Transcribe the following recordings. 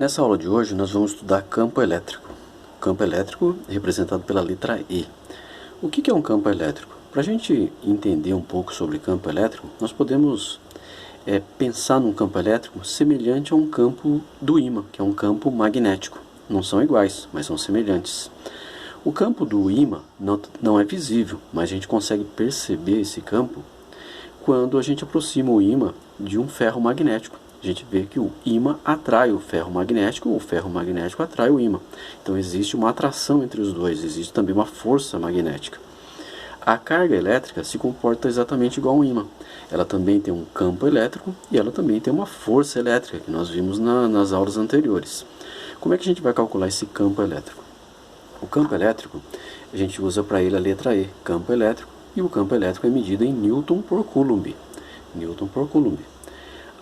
Nessa aula de hoje nós vamos estudar campo elétrico. Campo elétrico representado pela letra E. O que é um campo elétrico? Para a gente entender um pouco sobre campo elétrico, nós podemos pensar num campo elétrico semelhante a um campo do ímã, que é um campo magnético. Não são iguais, mas são semelhantes. O campo do ímã não é visível, mas a gente consegue perceber esse campo quando a gente aproxima o ímã de um ferro magnético. A gente vê que o ímã atrai o ferro magnético atrai o ímã. Então existe uma atração entre os dois, existe também uma força magnética. A carga elétrica se comporta exatamente igual ao ímã. Ela também tem um campo elétrico e ela também tem uma força elétrica, que nós vimos nas aulas anteriores. Como é que a gente vai calcular esse campo elétrico? O campo elétrico, a gente usa para ele a letra E, campo elétrico, e o campo elétrico é medido em Newton por Coulomb. Newton por Coulomb.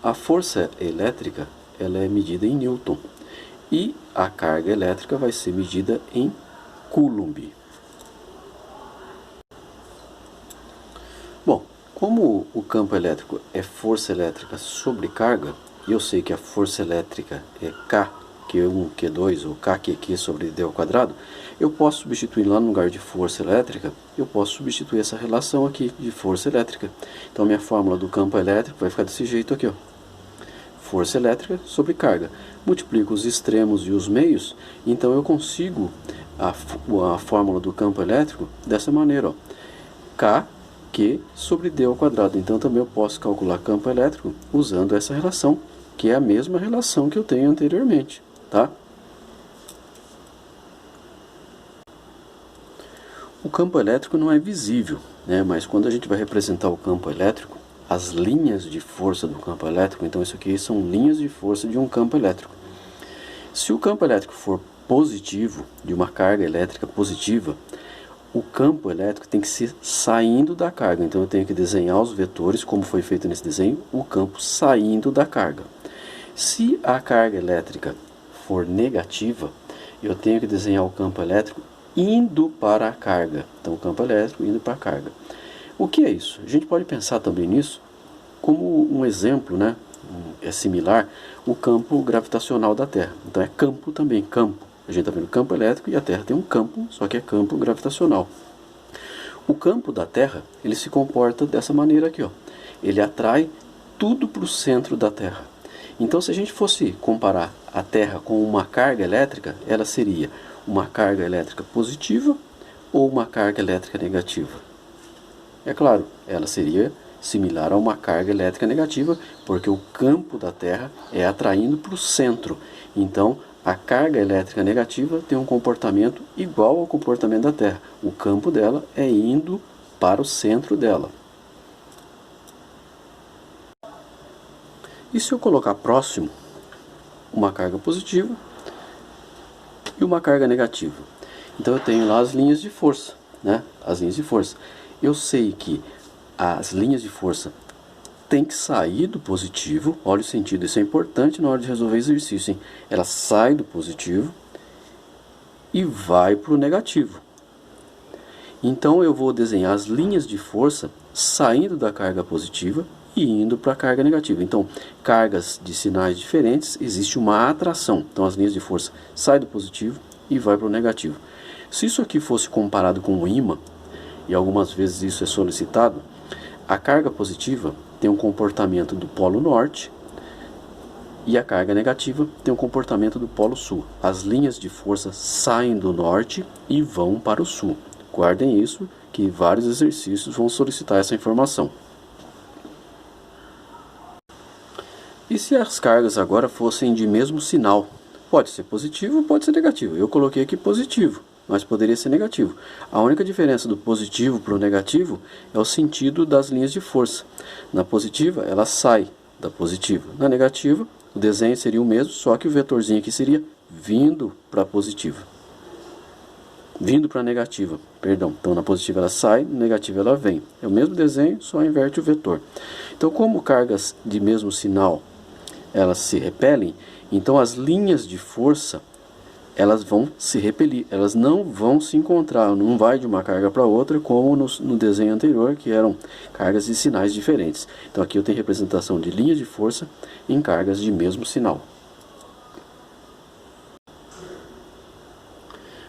A força elétrica ela é medida em Newton e a carga elétrica vai ser medida em Coulomb. Bom, como o campo elétrico é força elétrica sobre carga, e eu sei que a força elétrica é K, Q1, Q2 ou KQQ sobre D ao quadrado, eu posso substituir lá no lugar de força elétrica, eu posso substituir essa relação aqui de força elétrica. Então a minha fórmula do campo elétrico vai ficar desse jeito aqui, ó. Força elétrica sobre carga. Multiplico os extremos e os meios, então eu consigo a fórmula do campo elétrico dessa maneira, ó. KQ sobre D ao quadrado. Então também eu posso calcular campo elétrico usando essa relação, que é a mesma relação que eu tenho anteriormente, tá? O campo elétrico não é visível, né? Mas quando a gente vai representar o campo elétrico, as linhas de força do campo elétrico, então isso aqui são linhas de força de um campo elétrico. Se o campo elétrico for positivo, de uma carga elétrica positiva, o campo elétrico tem que ser saindo da carga. Então eu tenho que desenhar os vetores, como foi feito nesse desenho, o campo saindo da carga. Se a carga elétrica for negativa, eu tenho que desenhar o campo elétrico indo para a carga. Então o campo elétrico indo para a carga. O que é isso? A gente pode pensar também nisso como um exemplo, né? É similar o campo gravitacional da Terra. Então é campo também, campo. A gente está vendo campo elétrico e a Terra tem um campo, só que é campo gravitacional. O campo da Terra, ele se comporta dessa maneira aqui, ó. Ele atrai tudo para o centro da Terra. Então se a gente fosse comparar a Terra com uma carga elétrica, ela seria uma carga elétrica positiva ou uma carga elétrica negativa? É claro, ela seria similar a uma carga elétrica negativa, porque o campo da Terra é atraindo para o centro. Então, a carga elétrica negativa tem um comportamento igual ao comportamento da Terra. O campo dela é indo para o centro dela. E se eu colocar próximo uma carga positiva e uma carga negativa? Então eu tenho lá as linhas de força, né? As linhas de força. Eu sei que as linhas de força têm que sair do positivo. Olha o sentido, isso é importante na hora de resolver exercício, hein? Ela sai do positivo e vai para o negativo. Então eu vou desenhar as linhas de força saindo da carga positiva e indo para a carga negativa. Então, cargas de sinais diferentes, existe uma atração. Então as linhas de força saem do positivo e vai para o negativo. Se isso aqui fosse comparado com o ímã, e algumas vezes isso é solicitado, a carga positiva tem um comportamento do polo norte e a carga negativa tem um comportamento do polo sul. As linhas de força saem do norte e vão para o sul. Guardem isso, que vários exercícios vão solicitar essa informação. E se as cargas agora fossem de mesmo sinal? Pode ser positivo, pode ser negativo. Eu coloquei aqui positivo, mas poderia ser negativo. A única diferença do positivo para o negativo é o sentido das linhas de força. Na positiva, ela sai da positiva. Na negativa, o desenho seria o mesmo, só que o vetorzinho aqui seria vindo para a positiva. Vindo para a negativa, perdão. Então na positiva ela sai, na negativa ela vem. É o mesmo desenho, só inverte o vetor. Então como cargas de mesmo sinal, elas se repelem, então as linhas de força elas vão se repelir, elas não vão se encontrar, não vai de uma carga para outra como no desenho anterior, que eram cargas de sinais diferentes. Então aqui eu tenho representação de linhas de força em cargas de mesmo sinal.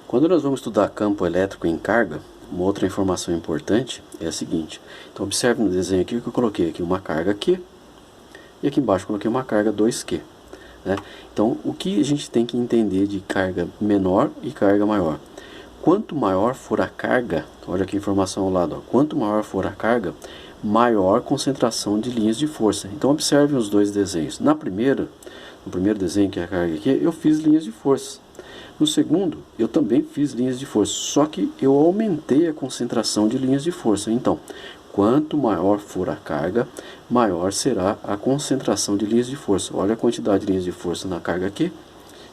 Quando nós vamos estudar campo elétrico em carga, uma outra informação importante é a seguinte. Então observe no desenho aqui que eu coloquei aqui uma carga Q e aqui embaixo eu coloquei uma carga 2Q. Né? Então o que a gente tem que entender de carga menor e carga maior? Quanto maior for a carga, olha aqui a informação ao lado, ó, quanto maior for a carga, maior concentração de linhas de força. Então observe os dois desenhos. No primeiro desenho, que é a carga aqui, eu fiz linhas de força. No segundo, eu também fiz linhas de força, só que eu aumentei a concentração de linhas de força. Então, quanto maior for a carga, maior será a concentração de linhas de força. Olha a quantidade de linhas de força na carga Q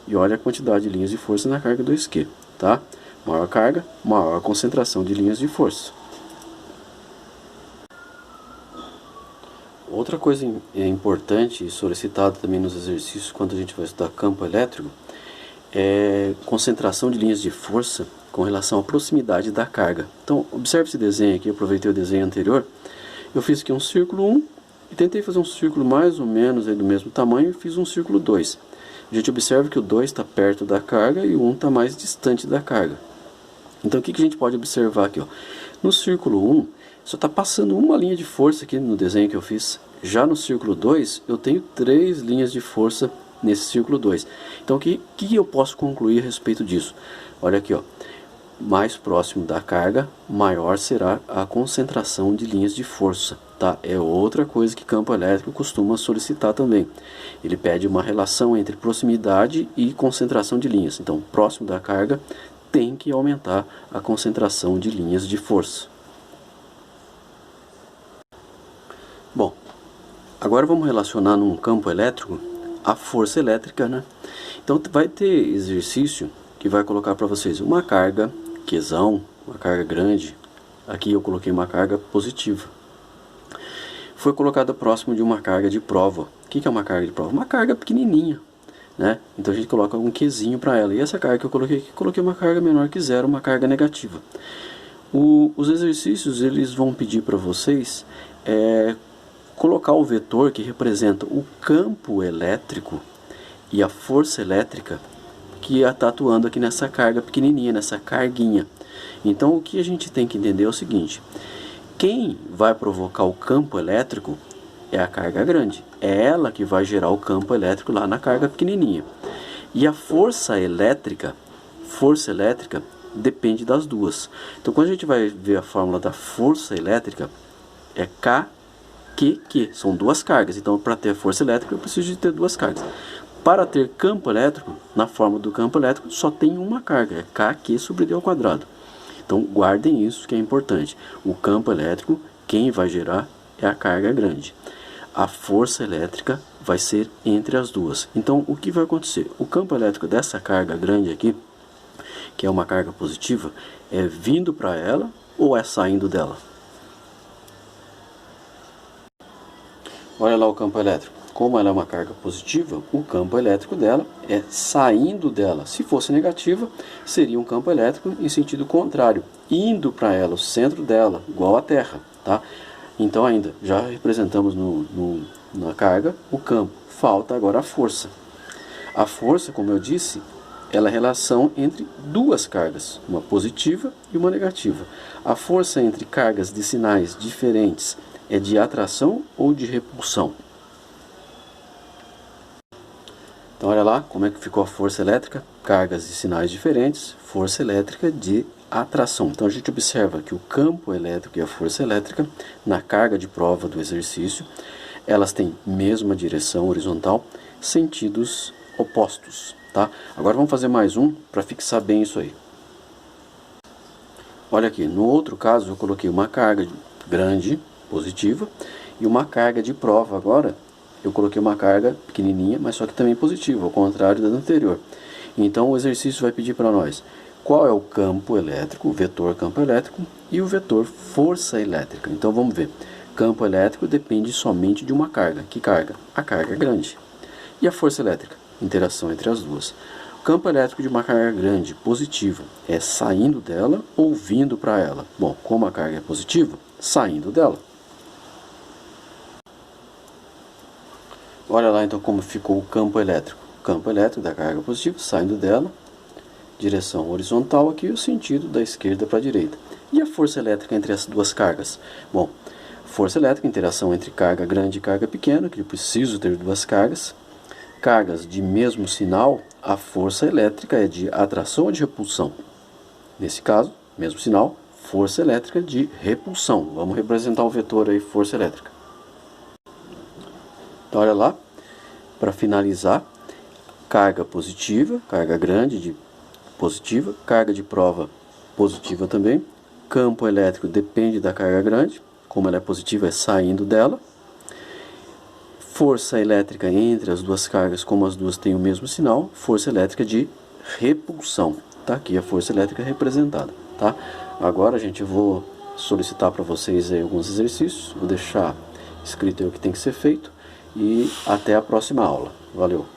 e olha a quantidade de linhas de força na carga 2Q, tá? Maior carga, maior concentração de linhas de força. Outra coisa importante e solicitada também nos exercícios quando a gente vai estudar campo elétrico é concentração de linhas de força com relação à proximidade da carga. Então, observe esse desenho aqui, eu aproveitei o desenho anterior. Eu fiz aqui um círculo 1 e tentei fazer um círculo mais ou menos aí do mesmo tamanho e fiz um círculo 2. A gente observa que o 2 está perto da carga e o 1 está mais distante da carga. Então, o que a gente pode observar aqui? Ó? No círculo 1, só está passando uma linha de força aqui no desenho que eu fiz. Já no círculo 2, eu tenho 3 linhas de força nesse círculo 2. Então, o que eu posso concluir a respeito disso? Olha aqui, ó. Mais próximo da carga, maior será a concentração de linhas de força. Tá? É outra coisa que campo elétrico costuma solicitar também. Ele pede uma relação entre proximidade e concentração de linhas. Então, próximo da carga, tem que aumentar a concentração de linhas de força. Bom, agora vamos relacionar num campo elétrico a força elétrica, né? Então vai ter exercício que vai colocar para vocês uma carga Qzão, uma carga grande. Aqui eu coloquei uma carga positiva. Foi colocada próximo de uma carga de prova. O que é uma carga de prova? Uma carga pequenininha, né? Então a gente coloca um Qzinho para ela. E essa carga que eu coloquei uma carga menor que zero, uma carga negativa. Os exercícios eles vão pedir para vocês colocar o vetor que representa o campo elétrico e a força elétrica que está atuando aqui nessa carga pequenininha, nessa carguinha. Então o que a gente tem que entender é o seguinte: quem vai provocar o campo elétrico é a carga grande, é ela que vai gerar o campo elétrico lá na carga pequenininha. E a força elétrica depende das duas. Então quando a gente vai ver a fórmula da força elétrica, é K que são duas cargas. Então, para ter força elétrica, eu preciso de ter duas cargas. Para ter campo elétrico, na forma do campo elétrico, só tem uma carga, é Kq sobre d ao quadrado. Então, guardem isso que é importante. O campo elétrico, quem vai gerar é a carga grande. A força elétrica vai ser entre as duas. Então, o que vai acontecer? O campo elétrico dessa carga grande aqui, que é uma carga positiva, é vindo para ela ou é saindo dela? Olha lá o campo elétrico. Como ela é uma carga positiva, o campo elétrico dela é saindo dela. Se fosse negativa, seria um campo elétrico em sentido contrário, indo para ela, o centro dela, igual a Terra. Tá? Então ainda, já representamos na carga o campo. Falta agora a força. A força, como eu disse, ela é a relação entre duas cargas, uma positiva e uma negativa. A força entre cargas de sinais diferentes é de atração ou de repulsão? Então olha lá como é que ficou a força elétrica. Cargas de sinais diferentes, força elétrica de atração. Então a gente observa que o campo elétrico e a força elétrica, na carga de prova do exercício, elas têm mesma direção horizontal, sentidos opostos. Tá? Agora vamos fazer mais um para fixar bem isso aí. Olha aqui, no outro caso eu coloquei uma carga grande, positiva, e uma carga de prova. Agora eu coloquei uma carga pequenininha, mas só que também positiva, ao contrário da anterior. Então o exercício vai pedir para nós qual é o campo elétrico, o vetor campo elétrico e o vetor força elétrica. Então vamos ver. Campo elétrico depende somente de uma carga. Que carga? A carga grande. E a força elétrica? Interação entre as duas. O campo elétrico de uma carga grande, positiva, é saindo dela ou vindo para ela? Bom, como a carga é positiva, saindo dela. Olha lá então como ficou o campo elétrico. O campo elétrico da carga positiva saindo dela direção horizontal aqui, o sentido da esquerda para a direita. E a força elétrica entre as duas cargas? Bom, força elétrica, interação entre carga grande e carga pequena, que eu preciso ter duas cargas. Cargas de mesmo sinal, a força elétrica é de atração ou de repulsão? Nesse caso, mesmo sinal, força elétrica de repulsão. Vamos representar o vetor aí, força elétrica. Então, olha lá, para finalizar, carga positiva, carga grande de positiva, carga de prova positiva também. Campo elétrico depende da carga grande, como ela é positiva, é saindo dela. Força elétrica entre as duas cargas, como as duas têm o mesmo sinal, força elétrica de repulsão. Tá aqui a força elétrica representada, tá? Agora, gente, eu vou solicitar para vocês aí alguns exercícios, vou deixar escrito aí o que tem que ser feito e até a próxima aula. Valeu!